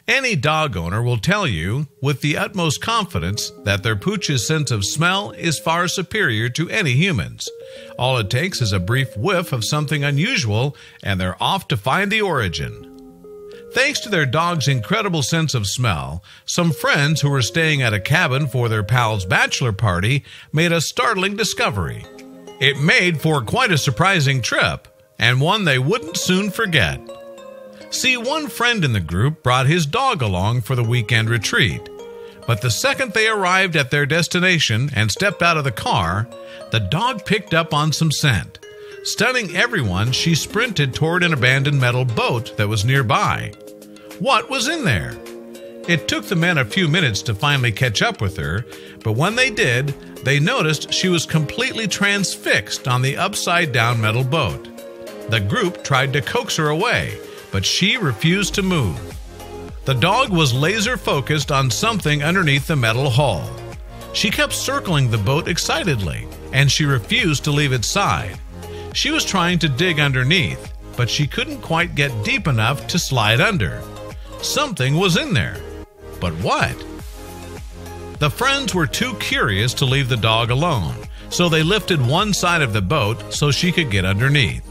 Any dog owner will tell you with the utmost confidence that their pooch's sense of smell is far superior to any human's. All it takes is a brief whiff of something unusual, and they're off to find the origin. Thanks to their dog's incredible sense of smell, some friends who were staying at a cabin for their pal's bachelor party made a startling discovery. It made for quite a surprising trip, and one they wouldn't soon forget. See, one friend in the group brought his dog along for the weekend retreat. But the second they arrived at their destination and stepped out of the car, the dog picked up on some scent. Stunning everyone, she sprinted toward an abandoned metal boat that was nearby. What was in there? It took the men a few minutes to finally catch up with her, but when they did, they noticed she was completely transfixed on the upside-down metal boat. The group tried to coax her away, but she refused to move. The dog was laser-focused on something underneath the metal hull. She kept circling the boat excitedly, and she refused to leave its side. She was trying to dig underneath, but she couldn't quite get deep enough to slide under. Something was in there. But what? The friends were too curious to leave the dog alone, so they lifted one side of the boat so she could get underneath.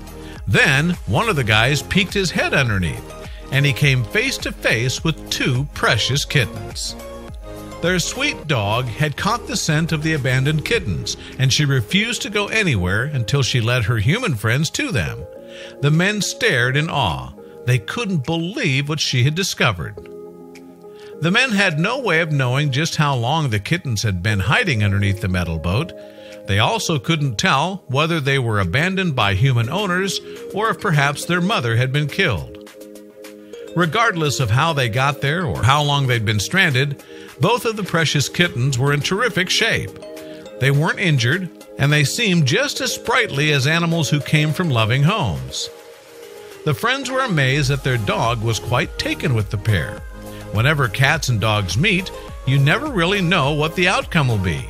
Then, one of the guys peeked his head underneath, and he came face to face with two precious kittens. Their sweet dog had caught the scent of the abandoned kittens, and she refused to go anywhere until she led her human friends to them. The men stared in awe. They couldn't believe what she had discovered. The men had no way of knowing just how long the kittens had been hiding underneath the metal boat. They also couldn't tell whether they were abandoned by human owners or if perhaps their mother had been killed. Regardless of how they got there or how long they'd been stranded, both of the precious kittens were in terrific shape. They weren't injured, and they seemed just as sprightly as animals who came from loving homes. The friends were amazed that their dog was quite taken with the pair. Whenever cats and dogs meet, you never really know what the outcome will be.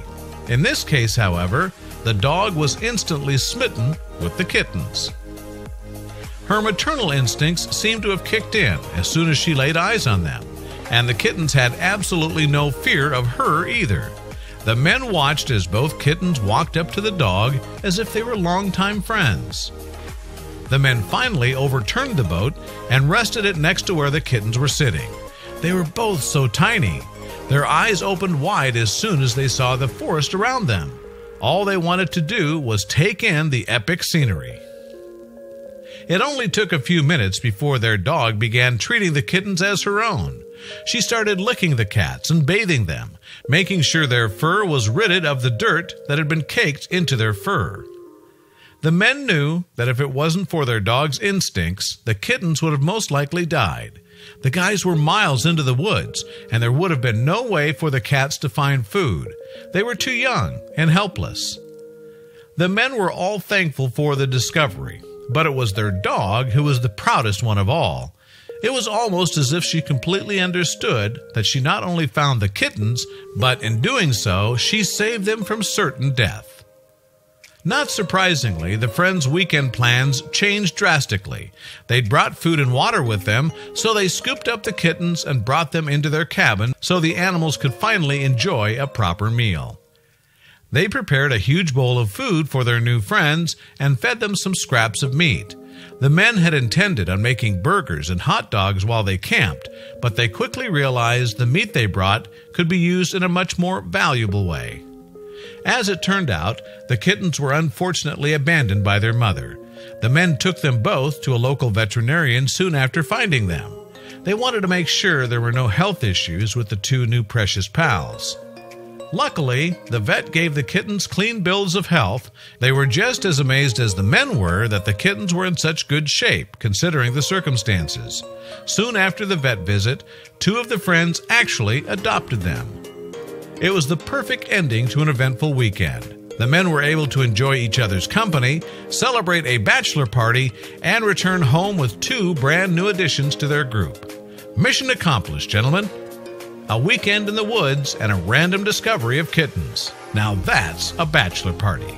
In this case, however, the dog was instantly smitten with the kittens. Her maternal instincts seemed to have kicked in as soon as she laid eyes on them, and the kittens had absolutely no fear of her either. The men watched as both kittens walked up to the dog as if they were longtime friends. The men finally overturned the boat and rested it next to where the kittens were sitting. They were both so tiny. Their eyes opened wide as soon as they saw the forest around them. All they wanted to do was take in the epic scenery. It only took a few minutes before their dog began treating the kittens as her own. She started licking the cats and bathing them, making sure their fur was ridded of the dirt that had been caked into their fur. The men knew that if it wasn't for their dog's instincts, the kittens would have most likely died. The guys were miles into the woods, and there would have been no way for the cats to find food. They were too young and helpless. The men were all thankful for the discovery, but it was their dog who was the proudest one of all. It was almost as if she completely understood that she not only found the kittens, but in doing so, she saved them from certain death. Not surprisingly, the friends' weekend plans changed drastically. They'd brought food and water with them, so they scooped up the kittens and brought them into their cabin so the animals could finally enjoy a proper meal. They prepared a huge bowl of food for their new friends and fed them some scraps of meat. The men had intended on making burgers and hot dogs while they camped, but they quickly realized the meat they brought could be used in a much more valuable way. As it turned out, the kittens were unfortunately abandoned by their mother. The men took them both to a local veterinarian soon after finding them. They wanted to make sure there were no health issues with the two new precious pals. Luckily, the vet gave the kittens clean bills of health. They were just as amazed as the men were that the kittens were in such good shape, considering the circumstances. Soon after the vet visit, two of the friends actually adopted them. It was the perfect ending to an eventful weekend. The men were able to enjoy each other's company, celebrate a bachelor party, and return home with two brand new additions to their group. Mission accomplished, gentlemen. A weekend in the woods and a random discovery of kittens. Now that's a bachelor party.